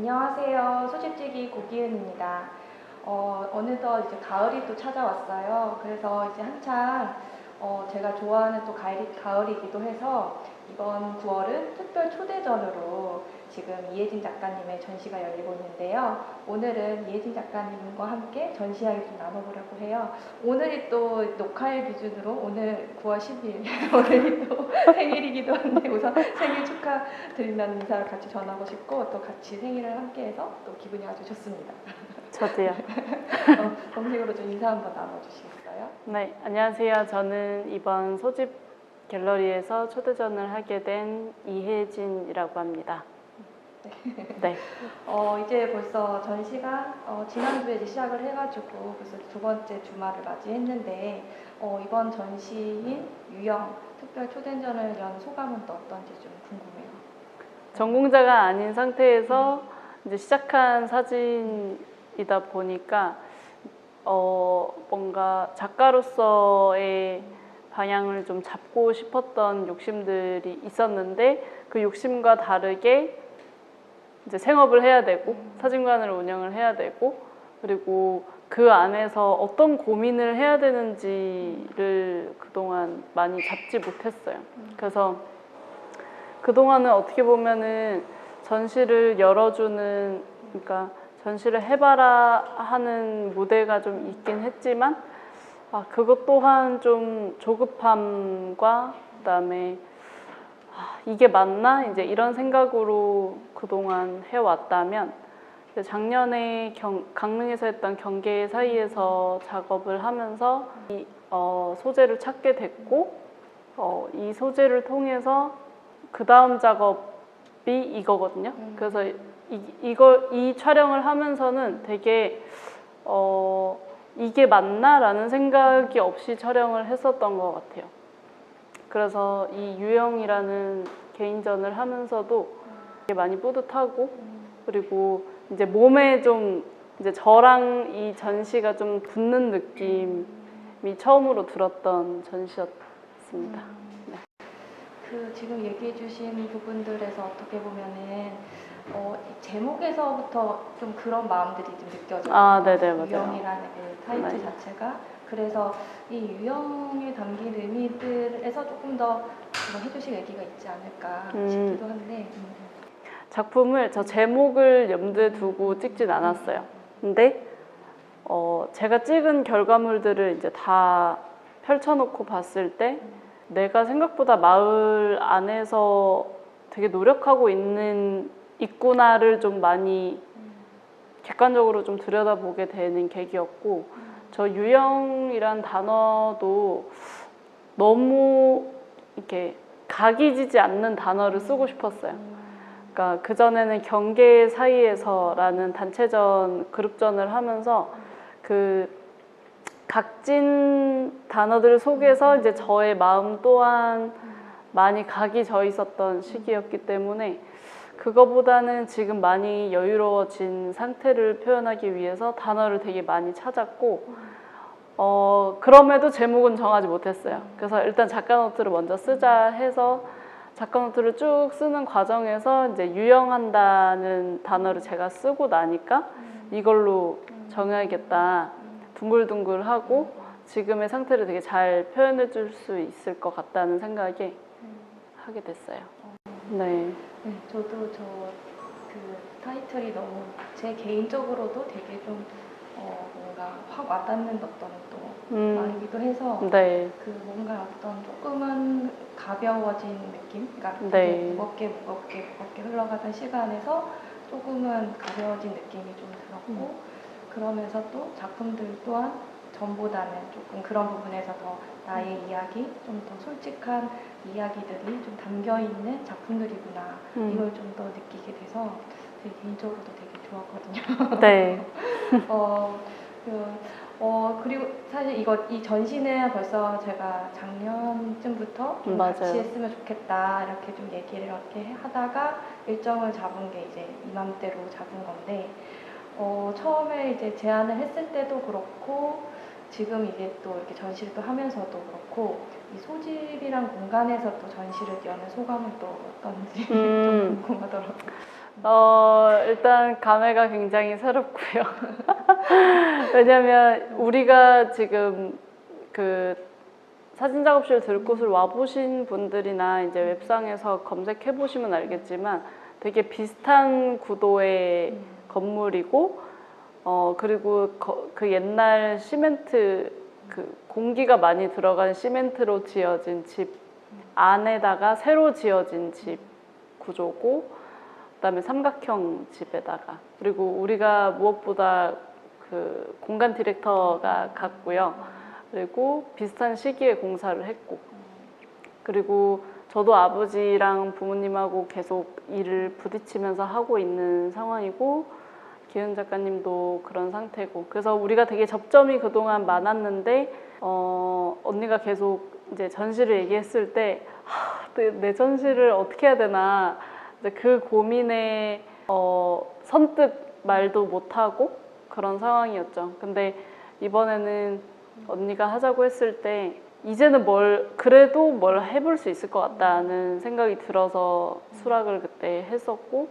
안녕하세요. 소집지기 고기은입니다. 어느덧 이제 가을이 또 찾아왔어요. 그래서 이제 한창 제가 좋아하는 또 가을이기도 해서 이번 9월은 특별 초대전으로 지금 이혜진 작가님의 전시가 열리고 있는데요. 오늘은 이혜진 작가님과 함께 전시 이야기 좀 나눠보려고 해요. 오늘이 또 녹화일 기준으로 오늘 9월 10일 오늘이 또 생일이기도 한데 우선 생일 축하드린다는 인사를 같이 전하고 싶고 또 같이 생일을 함께해서 또 기분이 아주 좋습니다. 저도요. 정식으로 좀 인사 한번 나눠주시겠어요? 네, 안녕하세요. 저는 이번 소집 갤러리에서 초대전을 하게 된 이혜진이라고 합니다. 네. 이제 벌써 전시가 지난주에 이제 시작을 해가지고 벌써 두 번째 주말을 맞이했는데 이번 전시인 유형 특별 초대전을 연 소감은 또 어떤지 좀 궁금해요. 전공자가 아닌 상태에서 이제 시작한 사진이다 보니까 뭔가 작가로서의 방향을 좀 잡고 싶었던 욕심들이 있었는데 그 욕심과 다르게 이제 생업을 해야 되고 사진관을 운영을 해야 되고 그리고 그 안에서 어떤 고민을 해야 되는지를 그동안 많이 잡지 못했어요. 그래서 그동안은 어떻게 보면은 전시를 열어주는, 그러니까 전시를 해봐라 하는 무대가 좀 있긴 했지만 그것 또한 좀 조급함과 그다음에 이게 맞나? 이제 이런 생각으로 그동안 해왔다면 작년에 강릉에서 했던 경계 사이에서 작업을 하면서 이 소재를 찾게 됐고 이 소재를 통해서 그 다음 작업이 이거거든요. 그래서 이 촬영을 하면서는 되게 이게 맞나? 라는 생각이 없이 촬영을 했었던 것 같아요. 그래서 이 유형이라는 개인전을 하면서도 되게 많이 뿌듯하고 그리고 이제 몸에 좀 이제 저랑 이 전시가 좀 붙는 느낌이 처음으로 들었던 전시였습니다. 네. 그 지금 얘기해주신 부분들에서 어떻게 보면은 제목에서부터 좀 그런 마음들이 좀 느껴져요. 네네, 맞아요. 유형이라는 그 타이틀 네. 자체가 그래서 이 유형에 담긴 의미들에서 조금 더 해주실 얘기가 있지 않을까 싶기도 한데 작품을 저 제목을 염두에 두고 찍진 않았어요. 근데 제가 찍은 결과물들을 이제 다 펼쳐놓고 봤을 때 내가 생각보다 마을 안에서 되게 노력하고 있구나를 좀 많이 객관적으로 좀 들여다보게 되는 계기였고 저 유형이란 단어도 너무 이렇게 각이 지지 않는 단어를 쓰고 싶었어요. 그러니까 그전에는 경계 사이에서라는 단체전, 그룹전을 하면서 그 각진 단어들 속에서 이제 저의 마음 또한 많이 각이 져 있었던 시기였기 때문에 그거보다는 지금 많이 여유로워진 상태를 표현하기 위해서 단어를 되게 많이 찾았고 그럼에도 제목은 정하지 못했어요. 그래서 일단 작가 노트를 먼저 쓰자 해서 작가 노트를 쭉 쓰는 과정에서 이제 유형한다는 단어를 제가 쓰고 나니까 이걸로 정해야겠다. 둥글둥글하고 지금의 상태를 되게 잘 표현해 줄 수 있을 것 같다는 생각에 하게 됐어요. 네. 네, 저도 그 타이틀이 너무 제 개인적으로도 되게 좀 뭔가 확 와닿는 어떤 또 말이기도 해서 네. 그 뭔가 어떤 조금은 가벼워진 느낌? 그러니까 네. 무겁게 흘러가던 시간에서 조금은 가벼워진 느낌이 좀 들었고 그러면서 또 작품들 또한 전보다는 조금 그런 부분에서 더 나의 이야기, 좀 더 솔직한 이야기들이 좀 담겨있는 작품들이구나 이걸 좀 더 느끼게 돼서 되게 개인적으로도 되게 좋았거든요. 네. 그리고 사실 이 전시는 벌써 제가 작년쯤부터 좀 맞아요. 같이 했으면 좋겠다 이렇게 좀 얘기를 이렇게 하다가 일정을 잡은 게 이제 이맘때로 잡은 건데 처음에 이제 제안을 했을 때도 그렇고 지금 이게 또 이렇게 전시를 또 하면서도 그렇고 이 소집이란 공간에서 또 전시를 여는 소감은 또 어떤지 좀 궁금하더라고요. 일단 감회가 굉장히 새롭고요. 왜냐면 우리가 지금 그 사진 작업실 들꽃을 와보신 분들이나 이제 웹상에서 검색해 보시면 알겠지만 되게 비슷한 구도의 건물이고 그리고 그 옛날 시멘트 그 공기가 많이 들어간 시멘트로 지어진 집 안에다가 새로 지어진 집 구조고 그다음에 삼각형 집에다가 그리고 우리가 무엇보다 그 공간 디렉터가 같고요. 그리고 비슷한 시기에 공사를 했고 그리고 저도 아버지랑 부모님하고 계속 일을 부딪히면서 하고 있는 상황이고 기은 작가님도 그런 상태고 그래서 우리가 되게 접점이 그동안 많았는데 언니가 계속 이제 전시를 얘기했을 때 내 전시를 어떻게 해야 되나 이제 그 고민에 선뜻 말도 못하고 그런 상황이었죠. 근데 이번에는 언니가 하자고 했을 때 이제는 그래도 뭘 해볼 수 있을 것 같다는 생각이 들어서 수락을 그때 했었고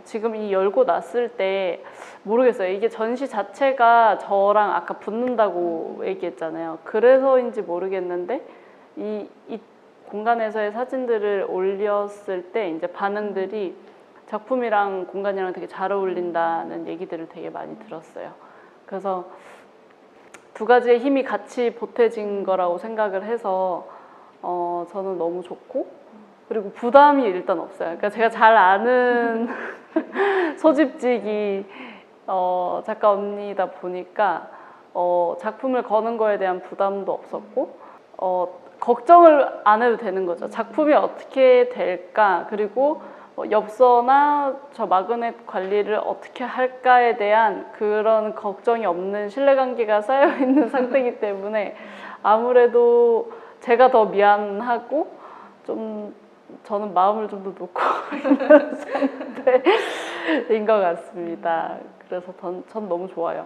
지금 이 열고 났을 때 모르겠어요. 이게 전시 자체가 저랑 아까 붙는다고 얘기했잖아요. 그래서인지 모르겠는데 이 공간에서의 사진들을 올렸을 때 이제 반응들이 작품이랑 공간이랑 되게 잘 어울린다는 얘기들을 되게 많이 들었어요. 그래서 두 가지의 힘이 같이 보태진 거라고 생각을 해서 저는 너무 좋고 그리고 부담이 일단 없어요. 그러니까 제가 잘 아는 소집직이 작가 언니다 보니까 작품을 거는 거에 대한 부담도 없었고 걱정을 안 해도 되는 거죠. 작품이 어떻게 될까 그리고 엽서나 저 마그넷 관리를 어떻게 할까에 대한 그런 걱정이 없는 신뢰관계가 쌓여있는 상태이기 때문에 아무래도 제가 더 미안하고 좀 저는 마음을 좀 더 놓고 있는 상태인 것 같습니다. 그래서 전 너무 좋아요.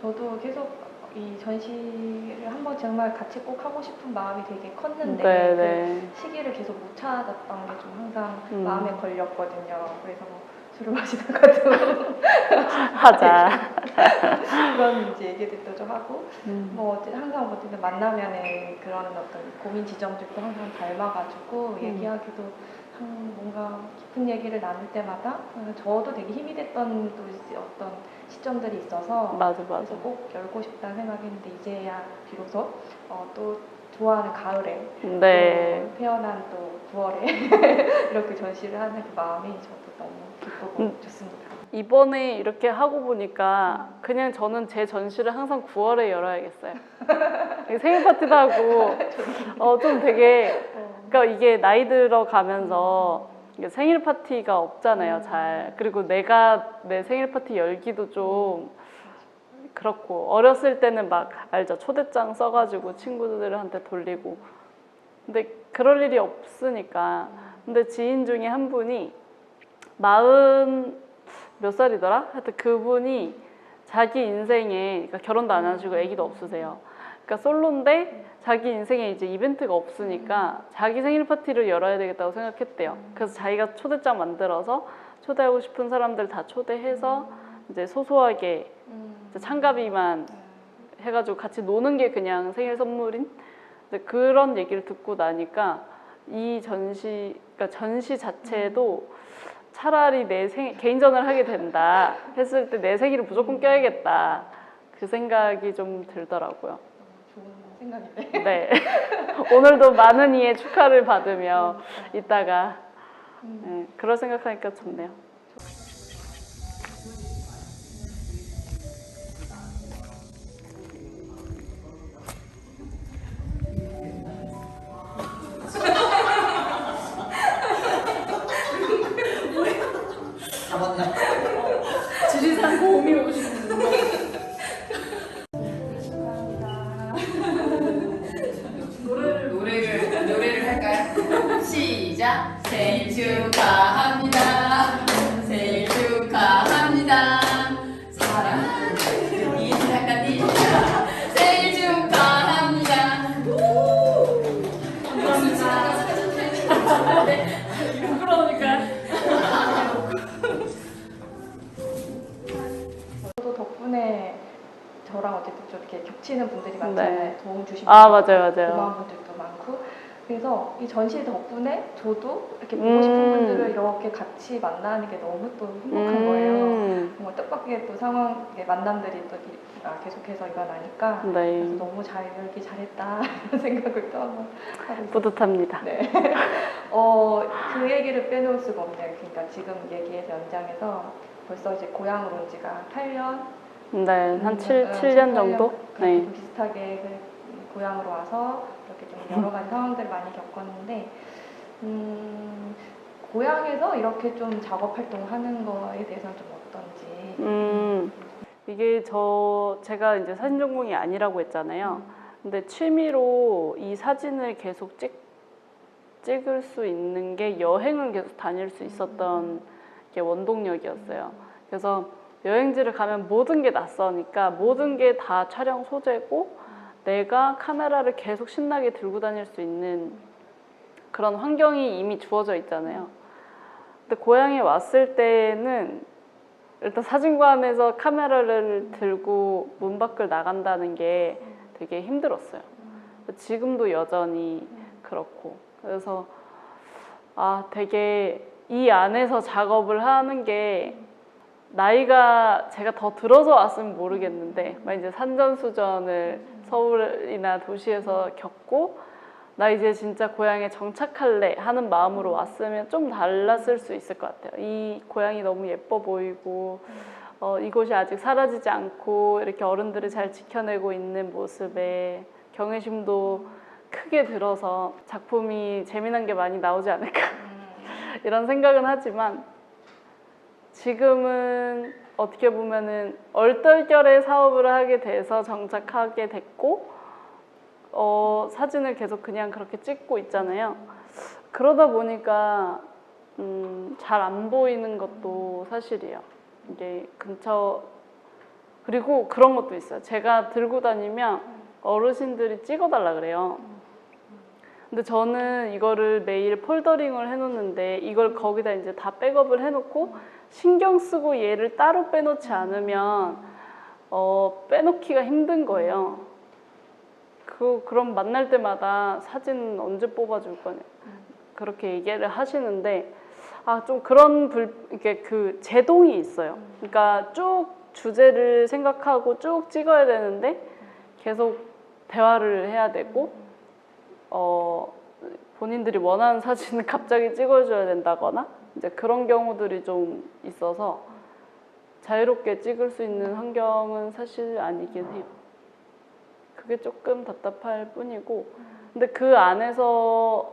저도 계속 이 전시를 한번 정말 같이 꼭 하고 싶은 마음이 되게 컸는데 네네. 그 시기를 계속 못 찾았던 게 좀 항상 마음에 걸렸거든요. 그래서 뭐 술을 마시다가도 하자. 그런 이제 얘기들도 좀 하고 뭐 항상 어쨌든 만나면은 그런 어떤 고민 지점들도 항상 닮아가지고 얘기하기도 뭔가 깊은 얘기를 나눌 때마다 저도 되게 힘이 됐던 또 이제 어떤 시점들이 있어서 맞아. 그래서 꼭 열고 싶다는 생각했는데 이제야 비로소 또 좋아하는 가을에 네. 또 태어난 또 9월에 이렇게 전시를 하는 그 마음이 저도 너무 기쁘고 좋습니다. 이번에 이렇게 하고 보니까 그냥 저는 제 전시를 항상 9월에 열어야겠어요. 생일 파티도 하고 좀 되게 그러니까 이게 나이 들어가면서 생일 파티가 없잖아요, 잘. 그리고 내가 내 생일 파티 열기도 좀 그렇고 어렸을 때는 막 알죠, 초대장 써가지고 친구들한테 돌리고. 근데 그럴 일이 없으니까. 근데 지인 중에 한 분이 40 몇 살이더라? 하여튼 그분이 자기 인생에 그러니까 결혼도 안 하시고 아기도 없으세요. 그러니까 솔로인데 자기 인생에 이제 이벤트가 없으니까 자기 생일 파티를 열어야 되겠다고 생각했대요. 그래서 자기가 초대장 만들어서 초대하고 싶은 사람들 다 초대해서 이제 소소하게 이제 참가비만 해가지고 같이 노는 게 그냥 생일 선물인 그런 얘기를 듣고 나니까 이 전시, 그러니까 전시 자체도 차라리 내 개인전을 하게 된다 했을 때 내 생일을 무조건 껴야겠다 그 생각이 좀 들더라고요. 좋은 생각이네. 네. 오늘도 많은 이의 축하를 받으며 이따가 네, 그럴 생각하니까 좋네요. 잡았나? 지리산 고음이 오시는 노래를 할까요? 시작. 생일 축하합니다. 생일 축하합니다. 사랑하는 이 작가님 생일 축하합니다. 감사합니다. 부끄러우니까 붙이는 분들이 많잖아요. 네. 도움 주신 아, 분들, 맞아요, 맞아요. 고마운 분들도 많고. 그래서 이 전시 덕분에 저도 이렇게 보고 싶은 분들을 이렇게 같이 만나는 게 너무 또 행복한 거예요. 뭔가 뜻밖의 또 상황, 만남들이 또 계속해서 일어나니까 네. 그래서 너무 잘 열기 잘했다 이런 생각을 또 한번 하고 있어요. 뿌듯합니다. 네. 그 얘기를 빼놓을 수가 없네요. 그러니까 지금 얘기의 연장에서 벌써 이제 고향으로 온 지가 8년? 네, 한 7년 정도? 네. 비슷하게 고향으로 와서 이렇게 좀 여러 가지 상황들을 많이 겪었는데, 고향에서 이렇게 좀 작업 활동을 하는 거에 대해서는 좀 어떤지. 이게 제가 이제 사진 전공이 아니라고 했잖아요. 근데 취미로 이 사진을 계속 찍을 수 있는 게 여행을 계속 다닐 수 있었던 게 원동력이었어요. 그래서 여행지를 가면 모든 게 낯서니까 모든 게 다 촬영 소재고 내가 카메라를 계속 신나게 들고 다닐 수 있는 그런 환경이 이미 주어져 있잖아요. 근데 고향에 왔을 때는 일단 사진관에서 카메라를 들고 문 밖을 나간다는 게 되게 힘들었어요. 지금도 여전히 그렇고. 그래서 되게 이 안에서 작업을 하는 게 나이가 제가 더 들어서 왔으면 모르겠는데 막 이제 산전수전을 서울이나 도시에서 겪고 나 이제 진짜 고향에 정착할래 하는 마음으로 왔으면 좀 달랐을 수 있을 것 같아요. 이 고향이 너무 예뻐 보이고 이곳이 아직 사라지지 않고 이렇게 어른들이 잘 지켜내고 있는 모습에 경외심도 크게 들어서 작품이 재미난 게 많이 나오지 않을까 이런 생각은 하지만 지금은 어떻게 보면은 얼떨결에 사업을 하게 돼서 정착하게 됐고 사진을 계속 그냥 그렇게 찍고 있잖아요. 그러다 보니까 잘 안 보이는 것도 사실이에요. 이게 그리고 그런 것도 있어요. 제가 들고 다니면 어르신들이 찍어달라 그래요. 근데 저는 이거를 매일 폴더링을 해놓는데 이걸 거기다 이제 다 백업을 해놓고 신경 쓰고 얘를 따로 빼놓지 않으면 빼놓기가 힘든 거예요. 그럼 만날 때마다 사진 언제 뽑아줄 거냐 그렇게 얘기를 하시는데 좀 그런 이게 그 제동이 있어요. 그러니까 쭉 주제를 생각하고 쭉 찍어야 되는데 계속 대화를 해야 되고 본인들이 원하는 사진을 갑자기 찍어줘야 된다거나 이제 그런 경우들이 좀 있어서 자유롭게 찍을 수 있는 환경은 사실 아니긴 해요. 그게 조금 답답할 뿐이고 근데 그 안에서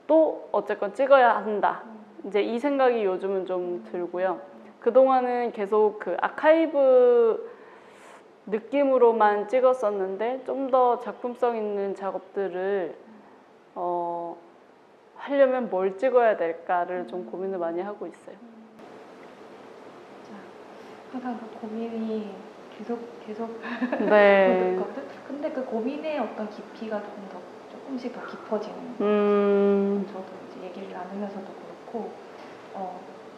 또 어쨌건 찍어야 한다. 이제 이 생각이 요즘은 좀 들고요. 그동안은 계속 그 아카이브 느낌으로만 찍었었는데 좀 더 작품성 있는 작업들을 하려면 뭘 찍어야 될까를 좀 고민을 많이 하고 있어요. 항상 그 고민이 계속 네. 거든. 근데 그 고민의 어떤 깊이가 조금씩 더 깊어지는. 저도 이제 얘기를 나누면서도 그렇고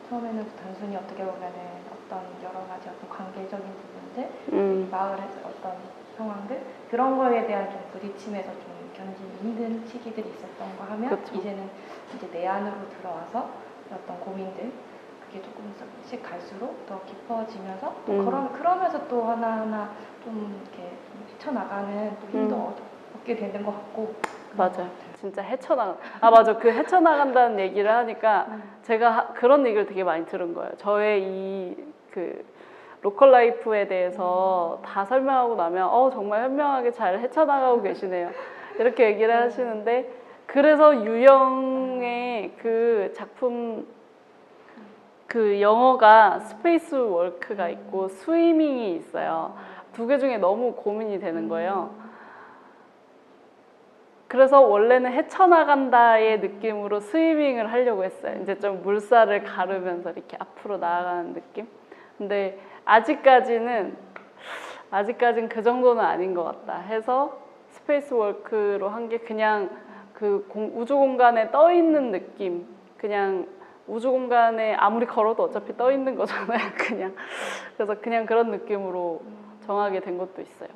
처음에는 단순히 어떻게 보면은 어떤 여러 가지 어떤 관계적인 부분들, 마을에서 어떤 상황들 그런 거에 대한 좀 부딪힘에서 좀 견디기 힘든 시기들이 있었던 거 하면 그쵸. 이제는 이제 내 안으로 들어와서 어떤 고민들 그게 조금씩 갈수록 더 깊어지면서 또 그러면서 또 하나하나 좀 이렇게 헤쳐나가는 또 힘도 얻게 되는 것 같고. 맞아요. 진짜 맞아. 그 헤쳐나간다는 얘기를 하니까 제가 그런 얘기를 되게 많이 들은 거예요. 저의 이 그 로컬 라이프에 대해서 다 설명하고 나면 정말 현명하게 잘 헤쳐나가고 계시네요. 이렇게 얘기를 하시는데 그래서 유영의 그 작품 그 영어가 스페이스 워크가 있고 스위밍이 있어요. 두 개 중에 너무 고민이 되는 거예요. 그래서 원래는 헤쳐나간다의 느낌으로 스위밍을 하려고 했어요. 이제 좀 물살을 가르면서 이렇게 앞으로 나아가는 느낌? 근데 아직까지는 그 정도는 아닌 것 같다 해서 스페이스 워크로 한 게 그냥 그 우주 공간에 떠 있는 느낌. 그냥 우주 공간에 아무리 걸어도 어차피 떠 있는 거잖아요. 그래서 그냥 그런 느낌으로 정하게 된 것도 있어요.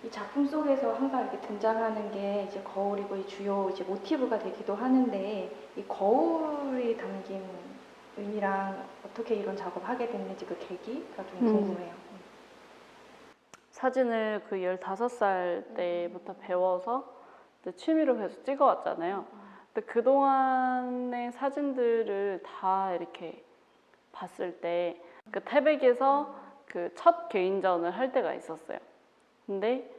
이 작품 속에서 항상 이렇게 등장하는 게 이제 거울이고 이 주요 이제 모티브가 되기도 하는데 이 거울이 담긴 의미랑 어떻게 이런 작업하게 됐는지 그 계기가 좀 궁금해요. 사진을 그 15살 때부터 배워서 이제 취미로 계속 찍어왔잖아요. 근데 그동안의 사진들을 다 이렇게 봤을 때 그 태백에서 그 첫 개인전을 할 때가 있었어요. 근데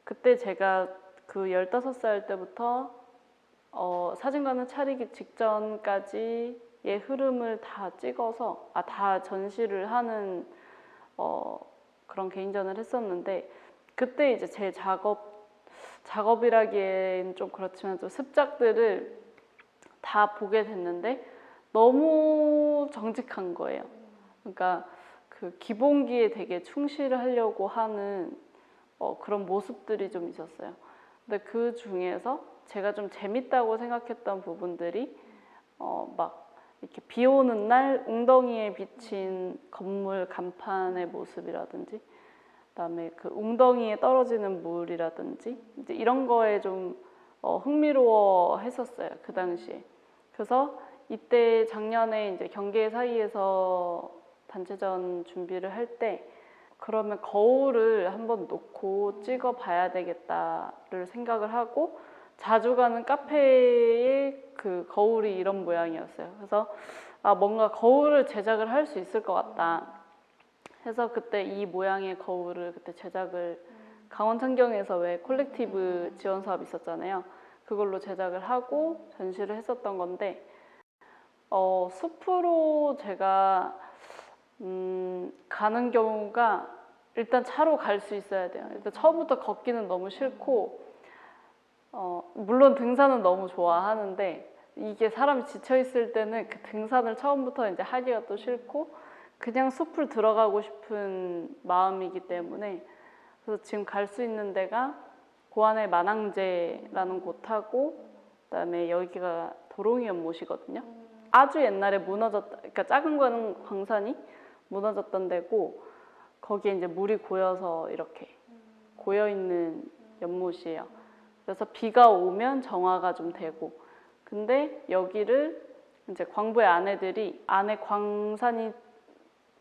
그때 제가 그 15살 때부터 사진관을 차리기 직전까지의 흐름을 다 찍어서 다 전시를 하는 그런 개인전을 했었는데 그때 이제 제 작업이라기엔 좀 그렇지만 좀 습작들을 다 보게 됐는데 너무 정직한 거예요. 그러니까 그 기본기에 되게 충실하려고 하는 그런 모습들이 좀 있었어요. 근데 그 중에서 제가 좀 재밌다고 생각했던 부분들이 막 이렇게 비 오는 날 웅덩이에 비친 건물 간판의 모습이라든지 그다음에 그 웅덩이에 떨어지는 물이라든지 이제 이런 거에 좀 흥미로워 했었어요. 그 당시에. 그래서 이때 작년에 이제 경계 사이에서 단체전 준비를 할 때 그러면 거울을 한번 놓고 찍어 봐야 되겠다를 생각을 하고 자주 가는 카페에 그 거울이 이런 모양이었어요. 그래서 뭔가 거울을 제작을 할 수 있을 것 같다 해서 그때 이 모양의 거울을 그때 제작을 강원창경에서 왜 콜렉티브 지원 사업 있었잖아요. 그걸로 제작을 하고 전시를 했었던 건데 숲으로 제가 가는 경우가 일단 차로 갈 수 있어야 돼요. 일단 처음부터 걷기는 너무 싫고 물론 등산은 너무 좋아하는데 이게 사람이 지쳐 있을 때는 그 등산을 처음부터 이제 하기가 또 싫고 그냥 숲을 들어가고 싶은 마음이기 때문에 그래서 지금 갈 수 있는 데가 고안의 만항제라는 곳하고 그다음에 여기가 도롱이 연못이거든요. 아주 옛날에 그러니까 작은 광산이 무너졌던 데고 거기에 이제 물이 고여서 이렇게 고여 있는 연못이에요. 그래서 비가 오면 정화가 좀 되고 근데 여기를 이제 광부의 아내들이 안에 광산이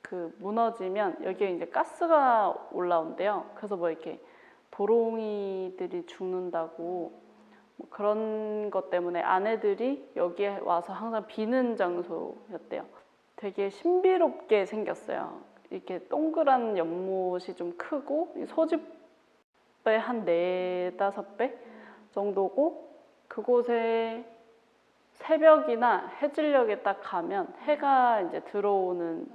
그 무너지면 여기에 이제 가스가 올라온대요. 그래서 뭐 이렇게 도롱이들이 죽는다고 뭐 그런 것 때문에 아내들이 여기에 와서 항상 비는 장소였대요. 되게 신비롭게 생겼어요. 이렇게 동그란 연못이 좀 크고 소집의 한 4~5배 정도고 그곳에 새벽이나 해질녘에 딱 가면 해가 이제 들어오는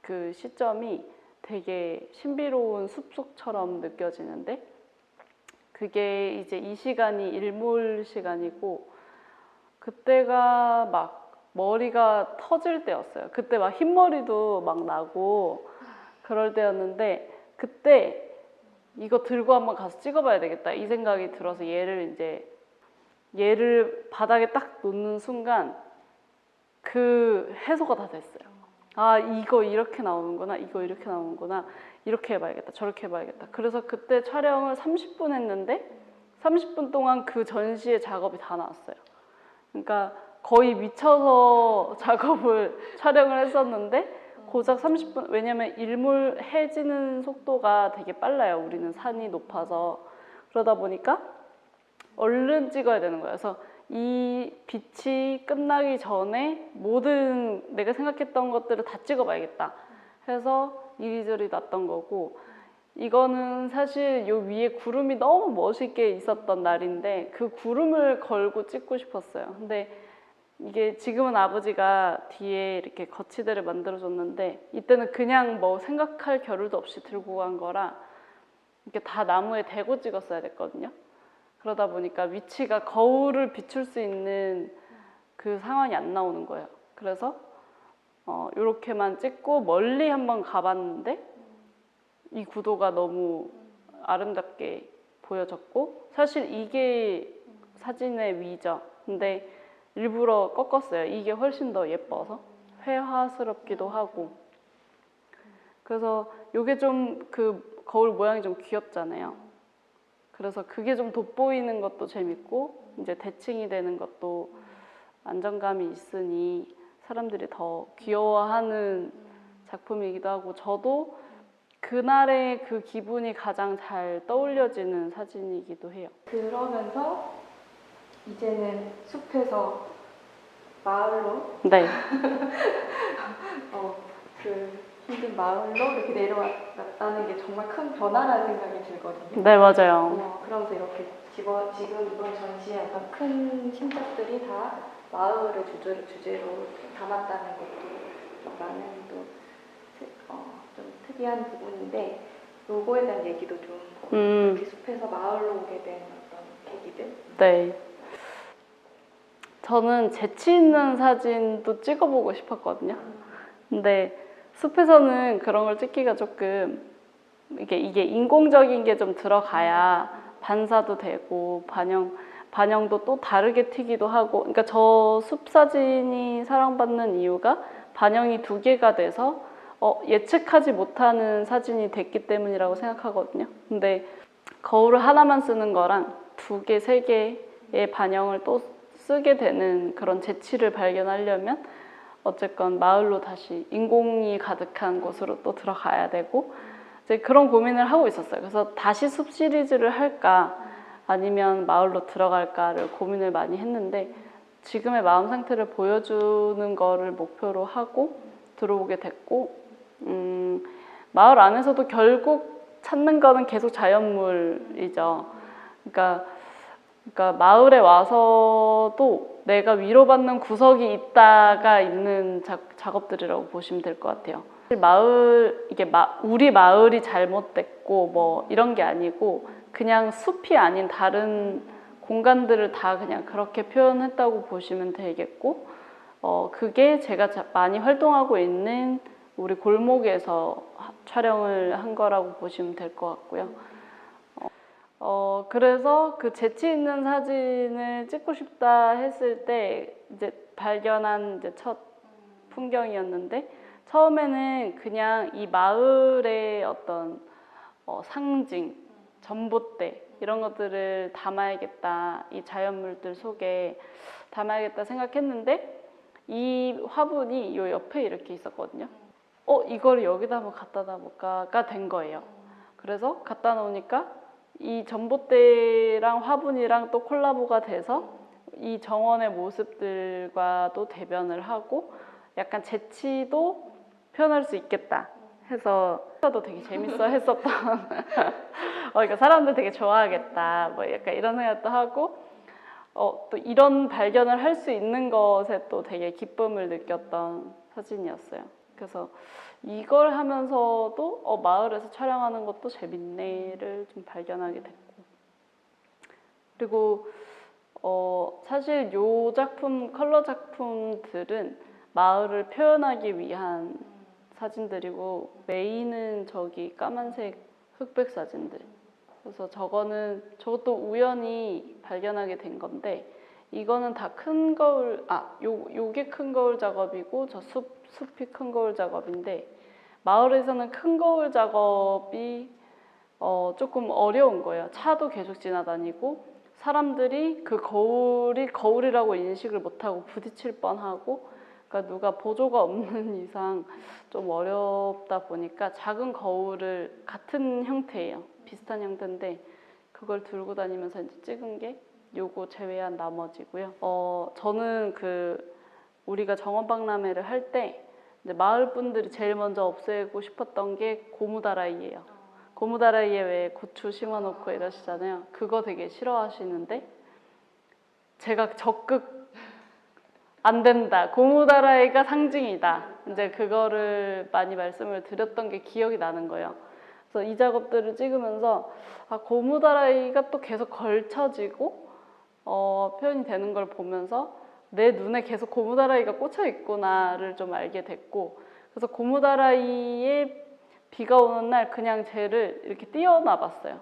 그 시점이 되게 신비로운 숲속처럼 느껴지는데 그게 이제 이 시간이 일몰 시간이고 그때가 막 머리가 터질 때였어요. 그때 막 흰머리도 막 나고 그럴 때였는데 그때 이거 들고 한번 가서 찍어봐야 되겠다 이 생각이 들어서 얘를 바닥에 딱 놓는 순간 그 해소가 다 됐어요. 이거 이렇게 나오는구나, 이거 이렇게 나오는구나, 이렇게 해봐야겠다, 저렇게 해봐야겠다. 그래서 그때 촬영을 30분 했는데 30분 동안 그 전시의 작업이 다 나왔어요. 그러니까 거의 미쳐서 작업을 촬영을 했었는데 고작 30분, 왜냐면 해지는 속도가 되게 빨라요. 우리는 산이 높아서. 그러다 보니까 얼른 찍어야 되는 거예요. 그래서 이 빛이 끝나기 전에 모든 내가 생각했던 것들을 다 찍어봐야겠다 해서 이리저리 놨던 거고 이거는 사실 요 위에 구름이 너무 멋있게 있었던 날인데 그 구름을 걸고 찍고 싶었어요. 근데 이게 지금은 아버지가 뒤에 이렇게 거치대를 만들어줬는데 이때는 그냥 뭐 생각할 겨를도 없이 들고 간 거라 이렇게 다 나무에 대고 찍었어야 됐거든요. 그러다 보니까 위치가 거울을 비출 수 있는 그 상황이 안 나오는 거예요. 그래서 이렇게만 찍고 멀리 한번 가봤는데 이 구도가 너무 아름답게 보여졌고 사실 이게 사진의 위죠. 근데 일부러 꺾었어요. 이게 훨씬 더 예뻐서 회화스럽기도 하고 그래서 이게 좀 그 거울 모양이 좀 귀엽잖아요. 그래서 그게 좀 돋보이는 것도 재밌고 이제 대칭이 되는 것도 안정감이 있으니 사람들이 더 귀여워하는 작품이기도 하고 저도 그날의 그 기분이 가장 잘 떠올려지는 사진이기도 해요. 그러면서 이제는 숲에서 마을로 네, 그 힘든 마을로 이렇게 내려왔다는 게 정말 큰 변화라는 생각이 들거든요. 네 맞아요. 그러면서 이렇게 지금 이번 전시에 약간 큰 신작들이 다 마을을 주제로 담았다는 것도 많은 좀 특이한 부분인데 요거에 대한 얘기도 좀 이렇게 숲에서 마을로 오게 된 어떤 계기들? 네. 저는 재치 있는 사진도 찍어보고 싶었거든요. 근데 숲에서는 그런 걸 찍기가 조금 이게 인공적인 게 좀 들어가야 반사도 되고 반영도 또 다르게 튀기도 하고. 그러니까 저 숲 사진이 사랑받는 이유가 반영이 2개가 돼서 예측하지 못하는 사진이 됐기 때문이라고 생각하거든요. 근데 거울을 하나만 쓰는 거랑 2개, 3개의 반영을 또 쓰게 되는 그런 재치를 발견하려면 어쨌건 마을로 다시 인공이 가득한 곳으로 또 들어가야 되고 이제 그런 고민을 하고 있었어요. 그래서 다시 숲 시리즈를 할까 아니면 마을로 들어갈까를 고민을 많이 했는데 지금의 마음 상태를 보여주는 거를 목표로 하고 들어오게 됐고 마을 안에서도 결국 찾는 거는 계속 자연물이죠. 그러니까 마을에 와서도 내가 위로받는 구석이 있다가 있는 작업들이라고 보시면 될 것 같아요. 우리 마을이 잘못됐고 뭐 이런 게 아니고 그냥 숲이 아닌 다른 공간들을 다 그냥 그렇게 표현했다고 보시면 되겠고 그게 제가 많이 활동하고 있는 우리 골목에서 촬영을 한 거라고 보시면 될 것 같고요. 그래서 그 재치 있는 사진을 찍고 싶다 했을 때 이제 발견한 이제 첫 풍경이었는데 처음에는 그냥 이 마을의 어떤 상징, 전봇대 이런 것들을 담아야겠다, 이 자연물들 속에 담아야겠다 생각했는데 이 화분이 요 옆에 이렇게 있었거든요. 이걸 여기다 한번 갖다 놔볼까가 된 거예요. 그래서 갖다 놓으니까 이 전봇대랑 화분이랑 또 콜라보가 돼서 이 정원의 모습들과도 대변을 하고 약간 재치도 표현할 수 있겠다 해서 도 되게 재밌어 했었던 그러니까 사람들 되게 좋아하겠다 뭐 약간 이런 생각도 하고 또 이런 발견을 할 수 있는 것에 또 되게 기쁨을 느꼈던 사진이었어요. 그래서 이걸 하면서도 마을에서 촬영하는 것도 재밌네를 좀 발견하게 됐고 그리고 사실 요 작품 컬러 작품들은 마을을 표현하기 위한 사진들이고 메인은 저기 까만색 흑백 사진들. 그래서 저것도 우연히 발견하게 된 건데 이거는 다 큰 거울 요게 큰 거울 작업이고 저 숲이 큰 거울 작업인데 마을에서는 큰 거울 작업이 조금 어려운 거예요. 차도 계속 지나다니고 사람들이 그 거울이 거울이라고 인식을 못하고 부딪힐 뻔하고 그러니까 누가 보조가 없는 이상 좀 어렵다 보니까 작은 거울을 같은 형태예요. 비슷한 형태인데 그걸 들고 다니면서 이제 찍은 게 요거 제외한 나머지고요. 저는 우리가 정원박람회를 할 때 이제 마을 분들이 제일 먼저 없애고 싶었던 게 고무다라이예요. 고무다라이에 왜 고추 심어놓고 이러시잖아요. 그거 되게 싫어하시는데 제가 적극 안 된다. 고무다라이가 상징이다. 이제 그거를 많이 말씀을 드렸던 게 기억이 나는 거예요. 그래서 이 작업들을 찍으면서 고무다라이가 또 계속 걸쳐지고 표현이 되는 걸 보면서 내 눈에 계속 고무다라이가 꽂혀 있구나를 좀 알게 됐고 그래서 고무다라이에 비가 오는 날 그냥 쟤를 이렇게 띄워놔 봤어요.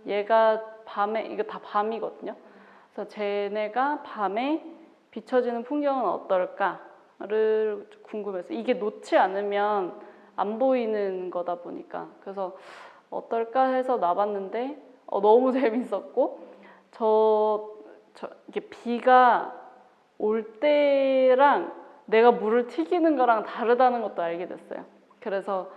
얘가 밤에 이거 다 밤이거든요. 그래서 쟤네가 밤에 비춰지는 풍경은 어떨까를 궁금했어요. 이게 놓지 않으면 안 보이는 거다 보니까 그래서 어떨까 해서 놔봤는데 너무 재밌었고 이게 비가 올 때랑 내가 물을 튀기는 거랑 다르다는 것도 알게 됐어요. 그래서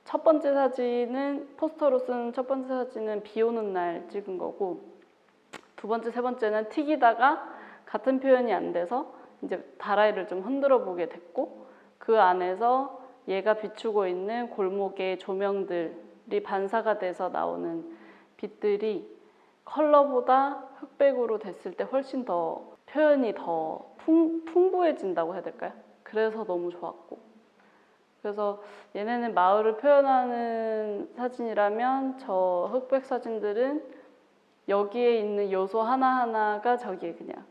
첫 번째 사진은 포스터로 쓴 첫 번째 사진은 비 오는 날 찍은 거고 두 번째, 세 번째는 튀기다가 같은 표현이 안 돼서 이제 다라이를 좀 흔들어 보게 됐고 그 안에서 얘가 비추고 있는 골목의 조명들이 반사가 돼서 나오는 빛들이 컬러보다 흑백으로 됐을 때 훨씬 더 표현이 더 풍부해진다고 해야 될까요? 그래서 너무 좋았고 그래서 얘네는 마을을 표현하는 사진이라면 저 흑백 사진들은 여기에 있는 요소 하나하나가 저기에 그냥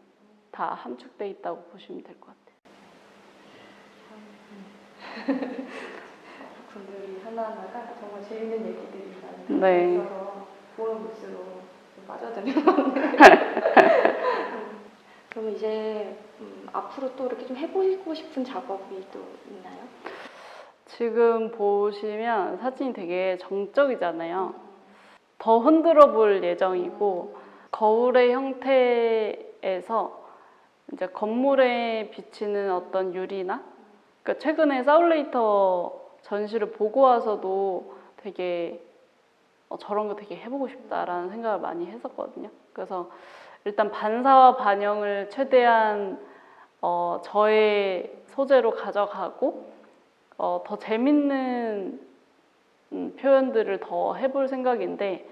다 함축돼 있다고 보시면 될 것 같아요. 분들이 하나하나가 정말 재밌는 얘기들이 많이 네. 있어서 보는 볼수록 좀 빠져드는 것 같아요. 그럼 이제 앞으로 또 이렇게 좀 해보고 싶은 작업이 또 있나요? 지금 보시면 사진이 되게 정적이잖아요. 더 흔들어 볼 예정이고 거울의 형태에서 이제 건물에 비치는 어떤 유리나 그러니까 최근에 사울레이터 전시를 보고 와서도 되게 저런 거 되게 해보고 싶다라는 생각을 많이 했었거든요. 그래서 일단 반사와 반영을 최대한 저의 소재로 가져가고 더 재밌는 표현들을 더 해볼 생각인데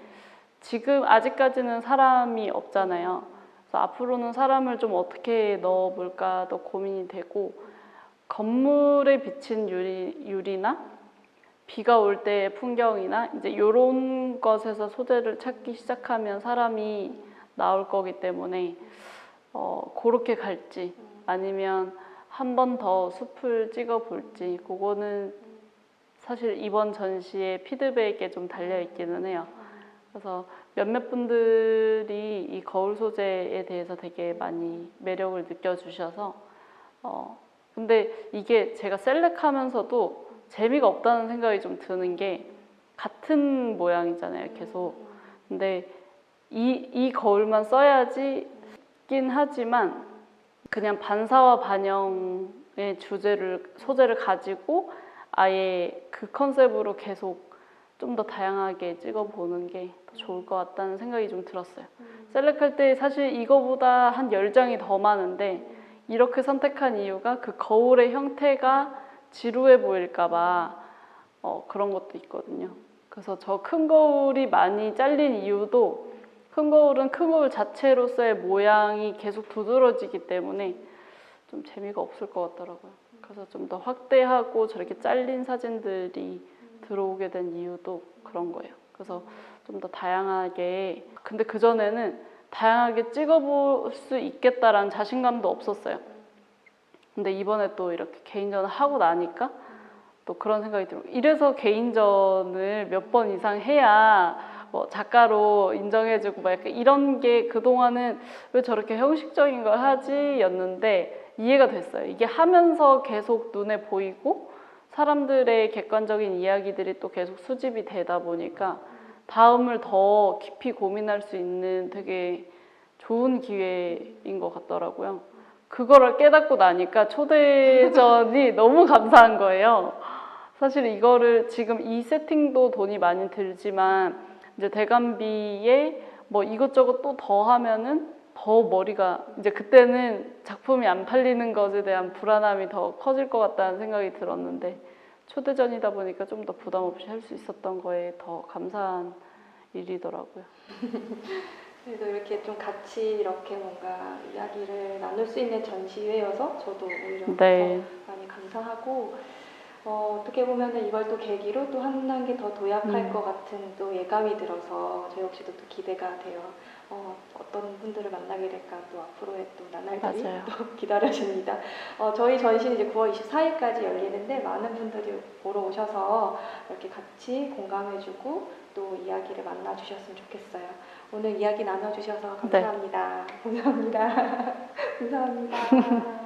지금 아직까지는 사람이 없잖아요. 그래서 앞으로는 사람을 좀 어떻게 넣어볼까도 고민이 되고 건물에 비친 유리나 비가 올 때의 풍경이나 이제 이런 것에서 소재를 찾기 시작하면 사람이 나올 거기 때문에 그렇게 갈지 아니면 한 번 더 숲을 찍어 볼지 그거는 사실 이번 전시의 피드백에 좀 달려 있기는 해요. 그래서 몇몇 분들이 이 거울 소재에 대해서 되게 많이 매력을 느껴주셔서 근데 이게 제가 셀렉하면서도 재미가 없다는 생각이 좀 드는 게 같은 모양이잖아요, 계속. 근데 이 거울만 써야지긴 하지만 그냥 반사와 반영의 소재를 가지고 아예 그 컨셉으로 계속 좀 더 다양하게 찍어보는 게 더 좋을 것 같다는 생각이 좀 들었어요. 셀렉할 때 사실 이거보다 한 10장이 더 많은데 이렇게 선택한 이유가 그 거울의 형태가 지루해 보일까봐 그런 것도 있거든요. 그래서 저 큰 거울이 많이 잘린 이유도 큰 거울은 큰 거울 자체로서의 모양이 계속 두드러지기 때문에 좀 재미가 없을 것 같더라고요. 그래서 좀 더 확대하고 저렇게 잘린 사진들이 들어오게 된 이유도 그런 거예요. 그래서 좀 더 다양하게 근데 그전에는 다양하게 찍어볼 수 있겠다라는 자신감도 없었어요. 근데 이번에 또 이렇게 개인전을 하고 나니까 또 그런 생각이 들어요. 이래서 개인전을 몇 번 이상 해야 뭐 작가로 인정해주고 막 약간 이런 게 그동안은 왜 저렇게 형식적인 걸 하지? 였는데 이해가 됐어요. 이게 하면서 계속 눈에 보이고 사람들의 객관적인 이야기들이 또 계속 수집이 되다 보니까 다음을 더 깊이 고민할 수 있는 되게 좋은 기회인 것 같더라고요. 그거를 깨닫고 나니까 초대전이 너무 감사한 거예요. 사실 이거를 지금 이 세팅도 돈이 많이 들지만 이제 대관비에 뭐 이것저것 또 더 하면은 더 머리가 이제 그때는 작품이 안 팔리는 것에 대한 불안함이 더 커질 것 같다는 생각이 들었는데 초대전이다 보니까 좀 더 부담 없이 할 수 있었던 거에 더 감사한 일이더라고요. 그래도 이렇게 좀 같이 이렇게 뭔가 이야기를 나눌 수 있는 전시회여서 저도 오히려 네. 더 많이 감사하고 어떻게 보면은 이걸 또 계기로 또 한 단계 더 도약할 것 같은 또 예감이 들어서 저 역시도 또 기대가 돼요. 어떤 분들을 만나게 될까 또 앞으로의 또 나날들이 맞아요. 또 기다려집니다. 저희 전시는 이제 9월 24일까지 열리는데 많은 분들이 보러 오셔서 이렇게 같이 공감해주고 또 이야기를 만나주셨으면 좋겠어요. 오늘 이야기 나눠주셔서 감사합니다. 감사합니다. 감사합니다.